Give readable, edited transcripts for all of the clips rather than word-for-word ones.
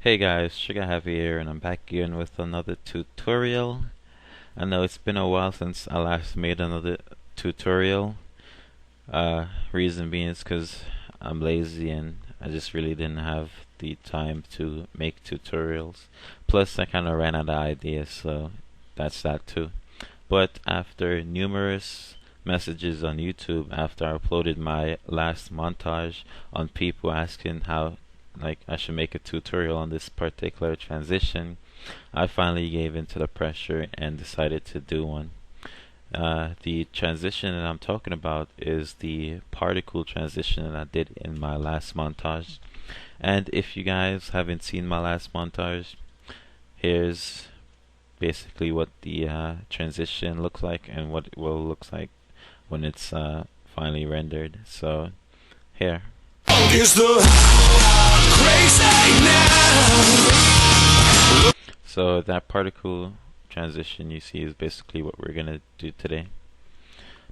Hey guys, Sugar Heavy here, and I'm back again with another tutorial. I know it's been a while since I last made another tutorial. Reason being is because I'm lazy and I just really didn't have the time to make tutorials. Plus, I kind of ran out of ideas, so that's that too. But after numerous messages on YouTube after I uploaded my last montage on people asking how I should make a tutorial on this particular transition, I finally gave in to the pressure and decided to do one. The transition that I'm talking about is the particle transition that I did in my last montage. And if you guys haven't seen my last montage, here's basically what the transition looks like and what it will look like when it's finally rendered. So here. Is the crazy now? So that particle transition you see is basically what we're gonna do today.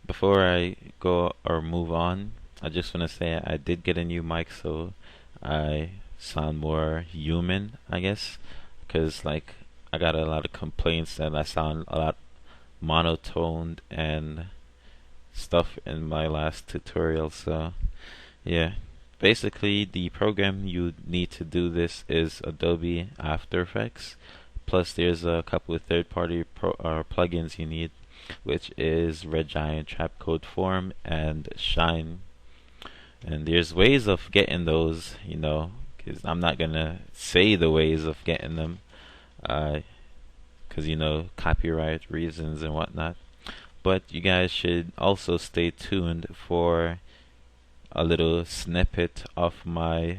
Before I go or move on, I just want to say I did get a new mic, so I sound more human, I guess, because I got a lot of complaints that I sound a lot monotoned and stuff in my last tutorial. So yeah, basically the program you need to do this is Adobe After Effects. Plus there's a couple of third-party plugins you need, which is Red Giant, Trapcode Form, and Shine. And there's ways of getting those, because I'm not gonna say the ways of getting them, because copyright reasons and whatnot. But you guys should also stay tuned for a little snippet of my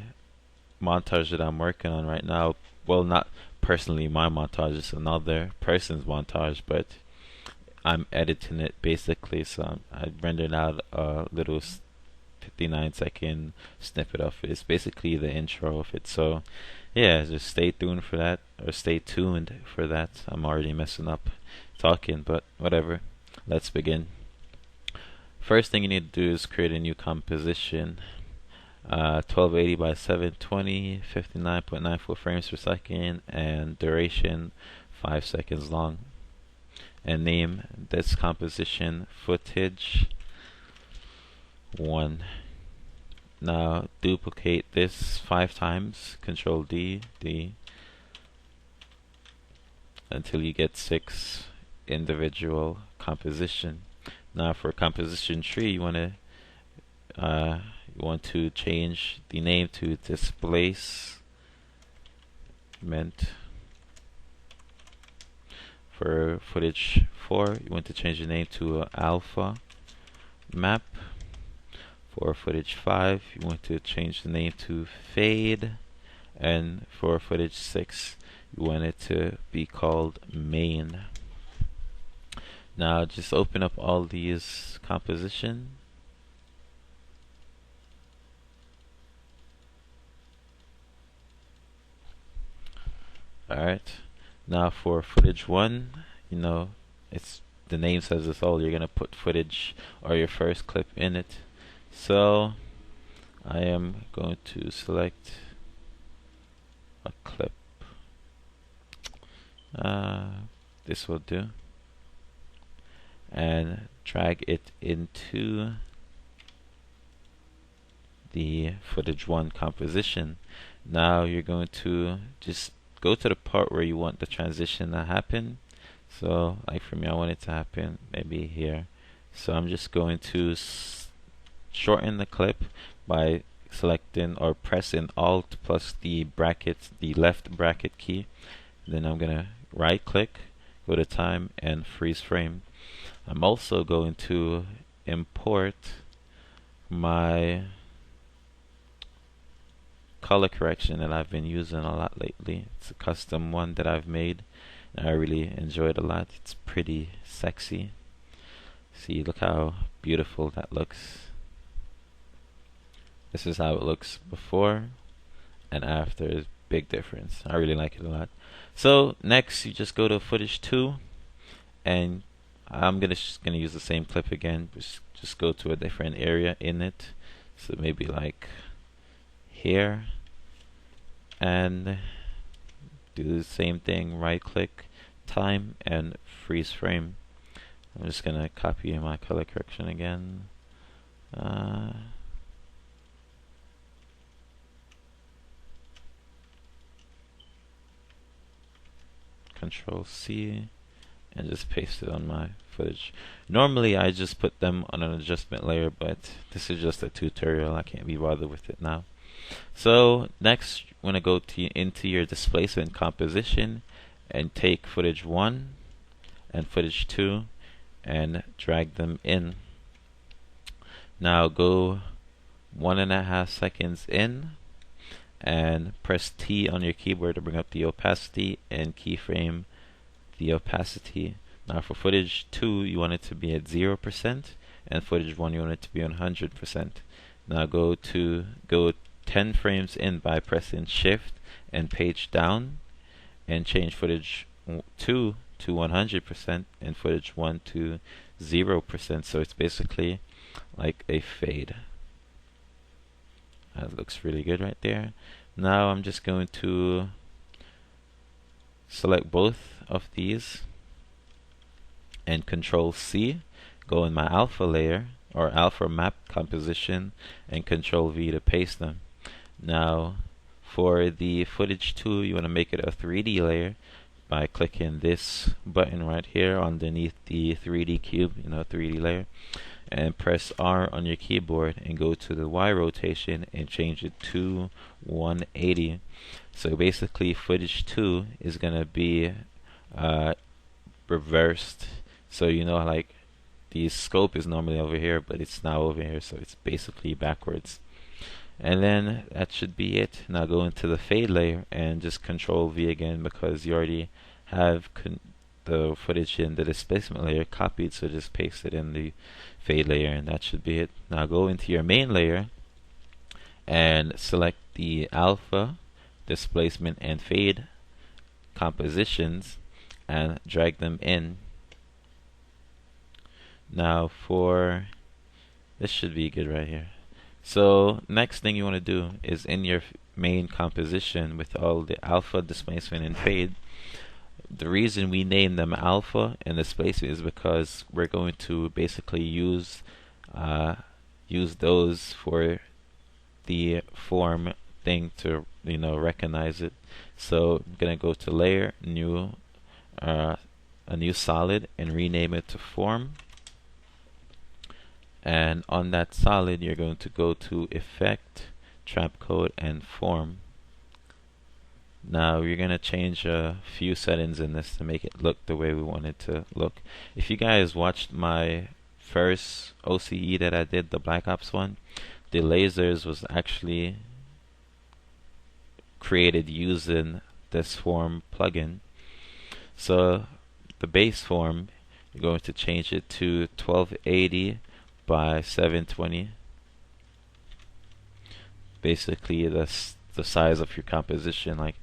montage that I'm working on right now. Well, not personally my montage, it's another person's montage, but I'm editing it basically. So I rendered out a little 59-second snippet of it. It's basically the intro of it. So yeah, just stay tuned for that, or stay tuned for that. I'm already messing up talking, but whatever. Let's begin. First thing you need to do is create a new composition. 1280 by 720, 59.94 frames per second, and duration 5 seconds long. And name this composition footage 1. Now duplicate this 5 times, Control D, until you get 6 individual composition. Now for composition tree, you want to change the name to displacement. For footage 4, you want to change the name to alpha map. For footage 5, you want to change the name to fade. And for footage 6, you want it to be called main. Now just open up all these composition. Alright, now for footage 1, it's the name says it's all. You're gonna put footage or your first clip in it. So I am going to select a clip. This will do, and drag it into the footage 1 composition. Now you're going to just go to the part where you want the transition to happen. So like for me, I want it to happen maybe here. So I'm just going to shorten the clip by selecting or pressing Alt plus the left bracket key. Then I'm gonna right click, go to time, and freeze frame. I'm also going to import my color correction that I've been using a lot lately. It's a custom one that I've made and I really enjoy it a lot. It's pretty sexy. See, look how beautiful that looks. This is how it looks before and after. Is big difference. I really like it a lot. So next you just go to footage 2, and I'm just gonna use the same clip again. Just go to a different area in it. So maybe like here, and do the same thing, right click, time, and freeze frame. I'm just gonna copy my color correction again. Control C and just paste it on my footage. Normally I just put them on an adjustment layer, but this is just a tutorial. I can't be bothered with it now. So next, I'm gonna go into your displacement composition and take footage 1 and footage 2 and drag them in. Now go 1.5 seconds in and press T on your keyboard to bring up the opacity and keyframe the opacity. Now for footage 2 you want it to be at 0% and footage 1 you want it to be on 100%. Now go 10 frames in by pressing shift and page down and change footage 2 to 100% and footage 1 to 0%, so it's basically like a fade. That looks really good right there. Now I'm just going to select both of these and Control C, go in my alpha layer or alpha map composition and Control V to paste them. Now for the footage 2 you want to make it a 3D layer by clicking this button right here underneath the 3D cube, 3D layer, and press R on your keyboard and go to the Y rotation and change it to 180. So basically footage 2 is going to be reversed. So like the scope is normally over here, but it's now over here, so it's basically backwards. And then that should be it. Now go into the fade layer and just Control V again because you already have the footage in the displacement layer copied, so just paste it in the fade layer and that should be it. Now go into your main layer and select the alpha, displacement, and fade compositions and drag them in. Now for this should be good right here. So next thing you want to do is in your main composition with all the alpha, displacement, and fade. The reason we name them alpha and displacement is because we're going to basically use those for the form thing to recognize it. So I'm gonna go to layer, new, a new solid, and rename it to form. And on that solid you're going to go to effect, Trapcode, and form. Now you're going to change a few settings in this to make it look the way we want it to look. If you guys watched my first OCE that I did, the Black Ops one, the lasers was actually created using this form plugin. So the base form, you're going to change it to 1280 by 720. Basically the size of your composition, like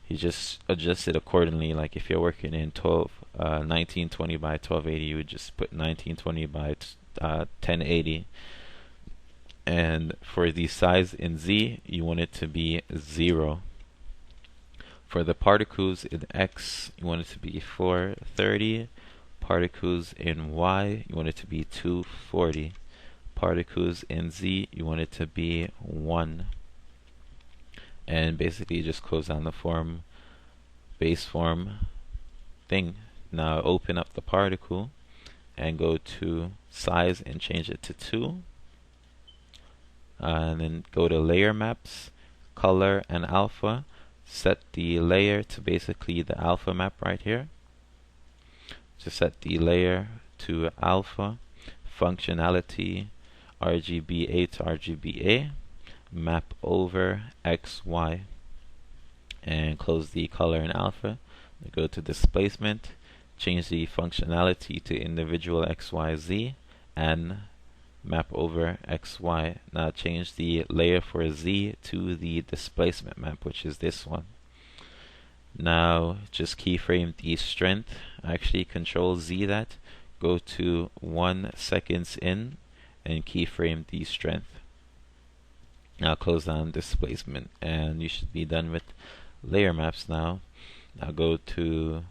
you just adjust it accordingly. Like if you're working in 1920 by 1280, you would just put 1920 by 1080. And for the size in Z, you want it to be 0. For the particles in X, you want it to be 430. Particles in Y, you want it to be 240. Particles in Z, you want it to be 1. And basically just close down the form, base form thing. Now open up the particle and go to size and change it to 2. And then go to layer maps, color, and alpha. Set the layer to basically the alpha map right here. Just set the layer to alpha, functionality RGBA to RGBA, map over XY, and close the color in alpha. Go to displacement, change the functionality to individual XYZ, and map over XY. Now change the layer for Z to the displacement map, which is this one. Now just keyframe the strength. Actually Control Z that. Go to 1 seconds in and keyframe the strength. Now close down displacement and you should be done with layer maps now. Now go to,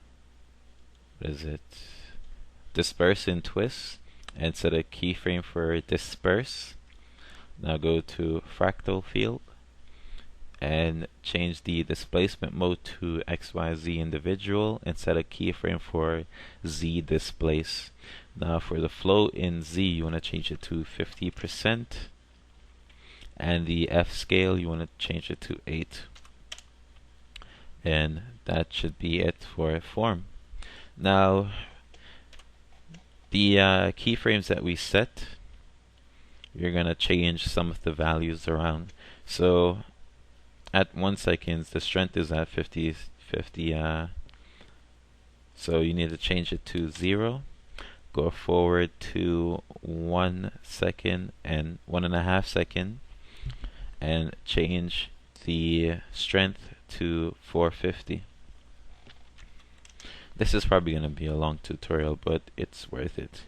what is it? Disperse and twist, and set a keyframe for disperse. Now go to fractal field and change the displacement mode to XYZ individual and set a keyframe for Z displace. Now for the flow in Z, you want to change it to 50%, and the F scale, you want to change it to 8. And that should be it for form. Now the keyframes that we set, you're going to change some of the values around. So at 1 second, the strength is at 50, so you need to change it to 0. Go forward to 1 second and 1.5 seconds, and change the strength to 450. This is probably going to be a long tutorial, but it's worth it.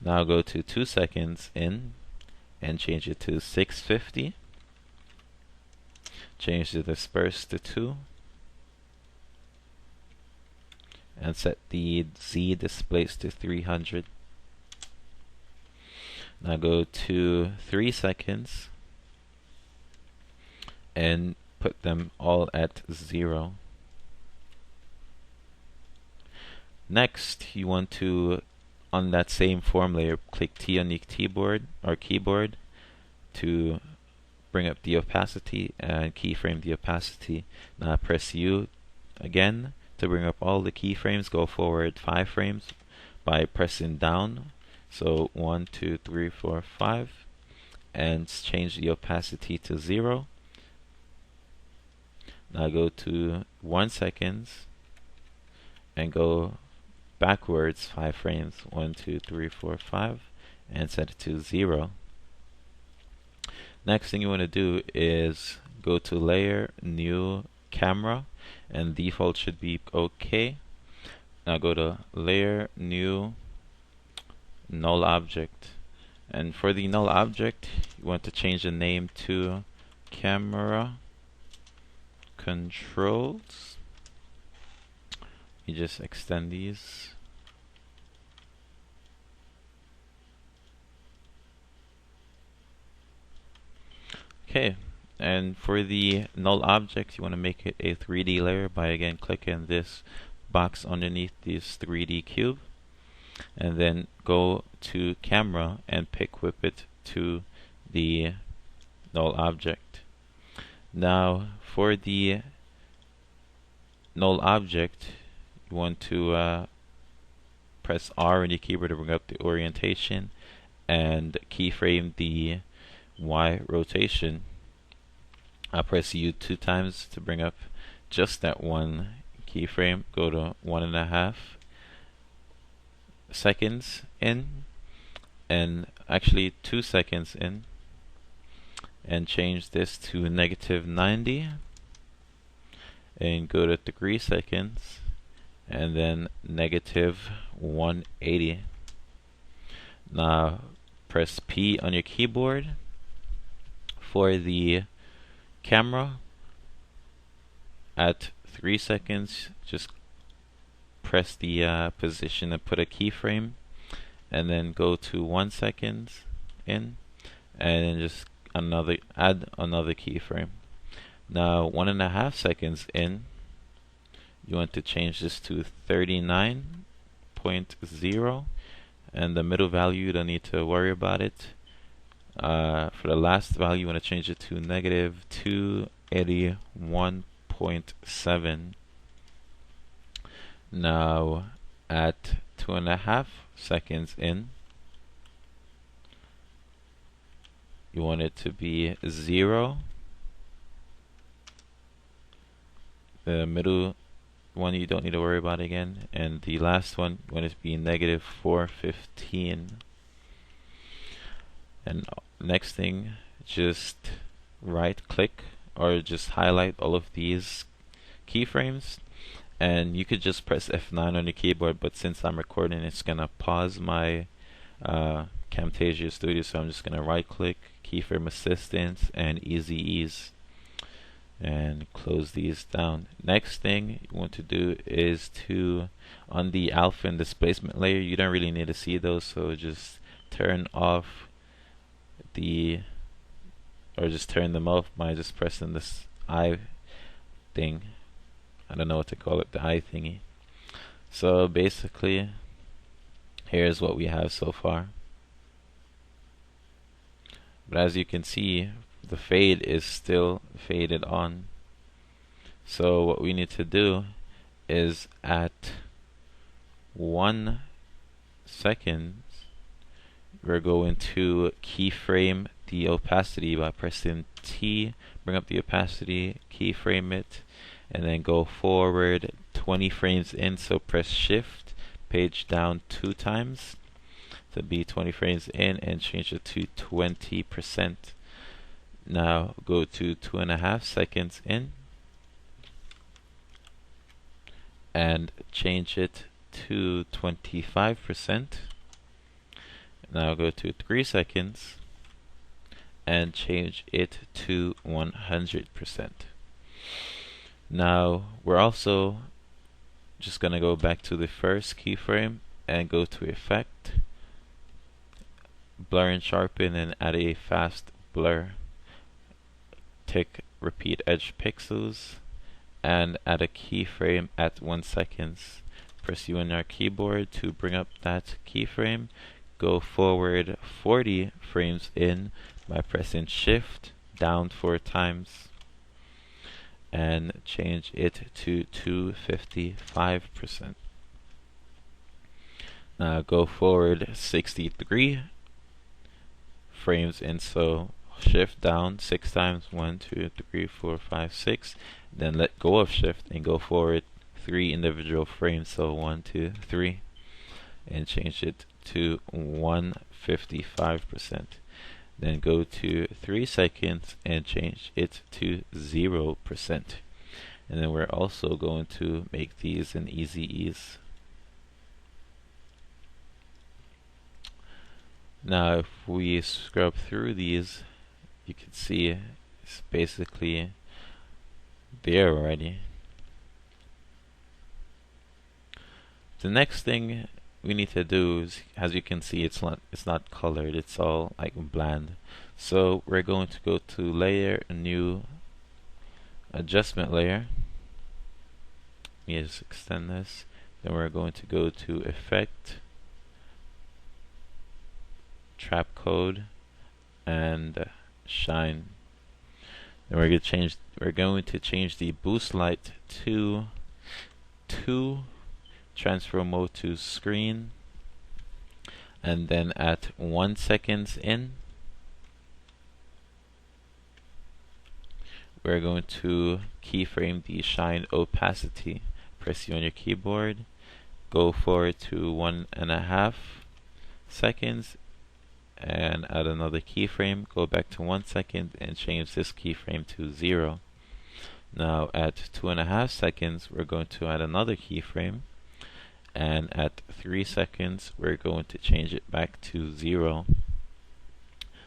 Now go to 2 seconds in and change it to 650. Change the disperse to 2. And set the Z displace to 300. Now go to 3 seconds and put them all at 0. Next, you want to, on that same form layer, click T on your keyboard to bring up the opacity and keyframe the opacity. Now press U again to bring up all the keyframes. Go forward 5 frames by pressing down. So 1, 2, 3, 4, 5, and change the opacity to 0. Now go to 1 second and go backwards 5 frames, 1, 2, 3, 4, 5, and set it to 0. Next thing you want to do is go to layer, new camera, and default should be okay. Now go to layer, new null object, and for the null object you want to change the name to camera controls. You just extend these. Okay, and for the null object, you want to make it a 3D layer by again clicking this box underneath this 3D cube, and then go to camera and pick whip it to the null object. Now for the null object, you want to press R on your keyboard to bring up the orientation and keyframe the Y rotation. I'll press U 2 times to bring up just that one keyframe. Go to 1.5 seconds in, and actually 2 seconds in, and change this to -90, and go to 3 seconds and then -180. Now press P on your keyboard. For the camera, at 3 seconds, just press the position and put a keyframe, and then go to 1 second in, and then just add another keyframe. Now 1.5 seconds in, you want to change this to 39.0, and the middle value, you don't need to worry about it. For the last value, you want to change it to -281.7. Now at 2.5 seconds in, you want it to be 0. The middle one you don't need to worry about again, and the last one you want it to be -415. And next thing, just right click or just highlight all of these keyframes, and you could just press F9 on the keyboard, but since I'm recording, it's gonna pause my Camtasia Studio, so I'm just gonna right click, keyframe assistance, and easy ease, and close these down. Next thing you want to do is to, on the alpha and displacement layer, you don't really need to see those, so just turn off the, or just turn them off by just pressing this I thing. I don't know what to call it, the I thingy. So basically, here's what we have so far. But as you can see, the fade is still faded on. So what we need to do is at 1 second, we're going to keyframe the opacity by pressing T, bring up the opacity, keyframe it, and then go forward 20 frames in. So press Shift, page down 2 times to be 20 frames in, and change it to 20%. Now go to 2.5 seconds in and change it to 25%. Now go to 3 seconds and change it to 100%. Now we're also just gonna go back to the first keyframe and go to Effect, Blur and Sharpen, and add a fast blur. Tick Repeat Edge Pixels and add a keyframe at 1 second. Press U on our keyboard to bring up that keyframe. Go forward 40 frames in by pressing Shift down 4 times and change it to 255%. Now go forward 63 frames in, so Shift down 6 times, 1, 2, 3, 4, 5, 6. Then let go of Shift and go forward 3 individual frames, so 1, 2, 3, and change it to 155%. Then go to 3 seconds and change it to 0%. And then we're also going to make these an easy ease. Now if we scrub through these, you can see it's basically there already. The next thing we need to do is, as you can see, it's not colored, it's all like bland. So we're going to go to Layer, New Adjustment Layer. Let me just extend this. Then we're going to go to Effect, Trapcode, and Shine. Then we're going to change the boost light to 2, transfer mode to screen, and then at 1 second in, we're going to keyframe the shine opacity. Press U on your keyboard, go forward to 1.5 seconds and add another keyframe, go back to 1 second and change this keyframe to 0. Now at 2.5 seconds we're going to add another keyframe, and at 3 seconds we're going to change it back to 0.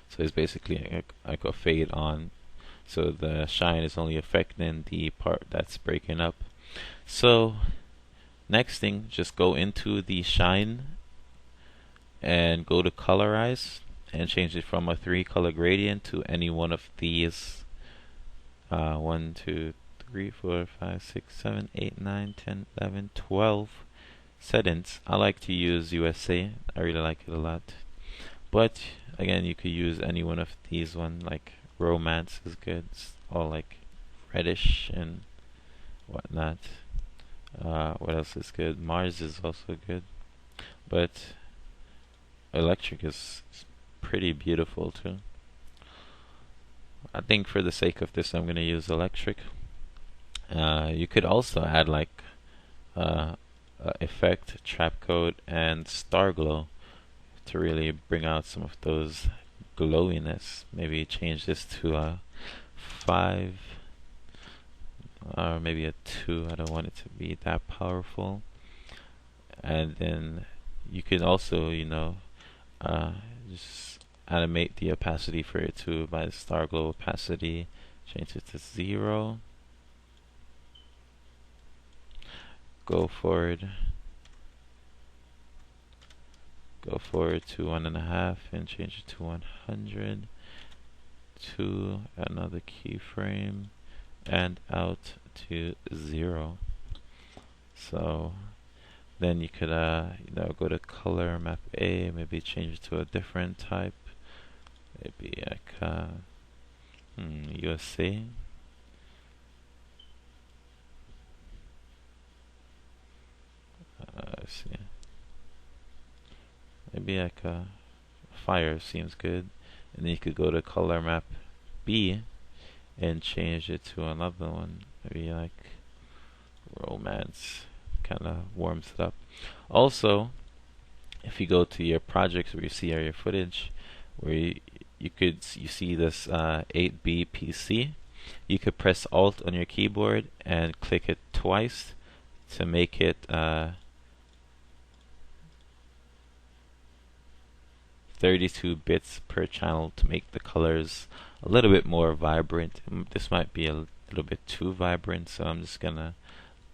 So it's basically like a fade on, so the shine is only affecting the part that's breaking up. So next thing, just go into the shine and go to colorize and change it from a 3-color gradient to any one of these 1, 2, 3, 4, 5, 6, 7, 8, 9, 10, 11, 12 settings. I like to use USA. I really like it a lot. But again, you could use any one of these one, like Romance is good. It's all like reddish and whatnot. What else is good? Mars is also good. But Electric is pretty beautiful too. I think for the sake of this, I'm going to use Electric. You could also add like Effect, Trapcode, and Star Glow to really bring out some of those glowiness. Maybe change this to a 5 or maybe a 2. I don't want it to be that powerful. And then you can also, just animate the opacity for it too by the Star Glow opacity, change it to 0. Go forward to 1.5 and change it to 100, to another keyframe, and out to 0. So then you could go to color map A, maybe change it to a different type, maybe like USA. Let's see, maybe like a fire seems good, and then you could go to color map B and change it to another one, maybe like romance. Kind of warms it up. Also, if you go to your projects where you see your footage, where you see this 8B PC, you could press Alt on your keyboard and click it twice to make it 32 bits per channel to make the colors a little bit more vibrant. This might be a little bit too vibrant, so I'm just gonna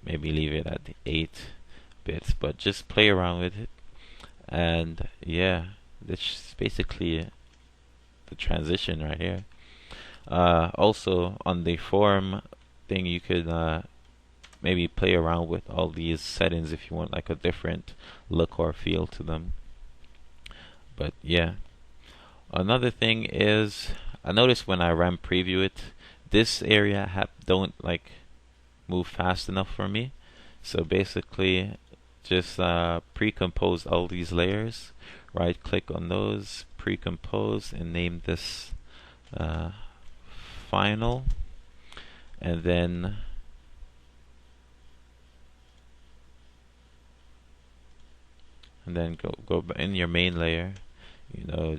maybe leave it at the 8 bits, but just play around with it. And yeah, this is basically the transition right here. Also on the form thing, you could maybe play around with all these settings if you want like a different look or feel to them. But yeah, another thing is, I noticed when I RAM preview it, this area don't like move fast enough for me. So basically, just pre-compose all these layers. Right click on those, pre-compose, and name this final. And then go in your main layer.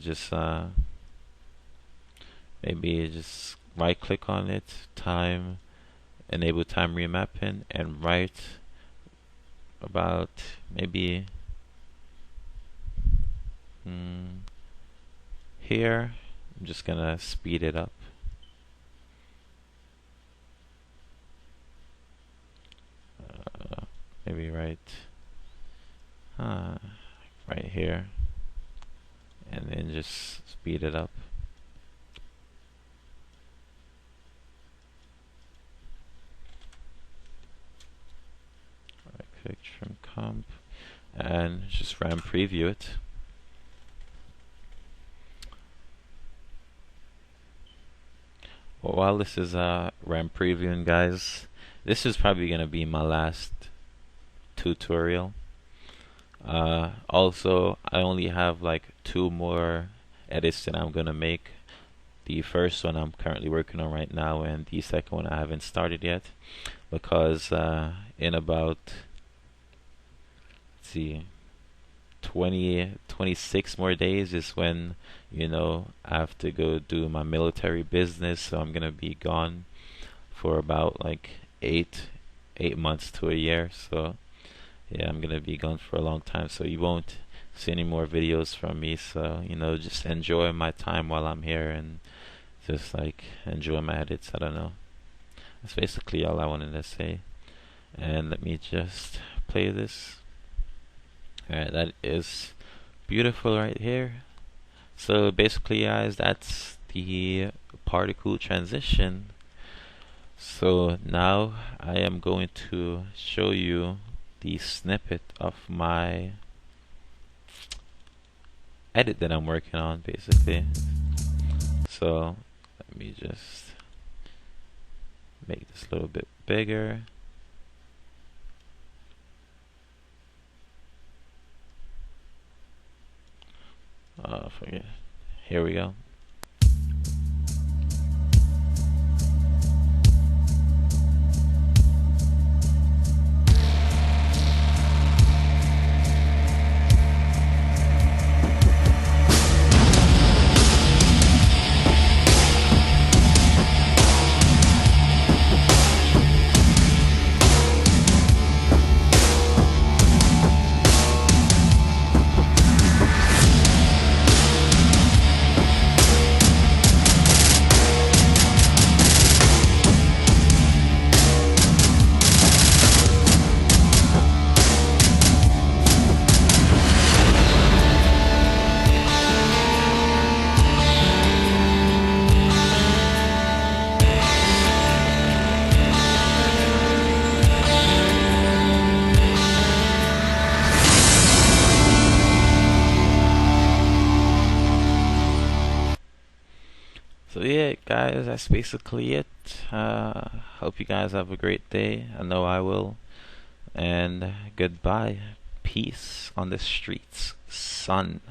Just maybe just right click on it, time, enable time remapping, and write about maybe here. I'm just gonna speed it up. Maybe right here, and then just speed it up. Right click, trim comp, and just RAM preview it. Well, while this is RAM previewing, guys, this is probably gonna be my last tutorial. Also, I only have like 2 more edits that I'm gonna make. The first one I'm currently working on right now, and the second one I haven't started yet, because in about, let's see, 26 more days is when I have to go do my military business. So I'm gonna be gone for about like 8 months to a year. So yeah, I'm gonna be gone for a long time, so you won't see any more videos from me. So just enjoy my time while I'm here, and just like enjoy my edits. I don't know, that's basically all I wanted to say. And let me just play this. Alright, that is beautiful right here. So basically, guys, that's the particle transition. So now I am going to show you the snippet of my edit that I'm working on, basically. So let me just make this a little bit bigger. Forget. Here we go. guys, that's basically it. Hope you guys have a great day. I know I will. And goodbye. Peace on the streets, son.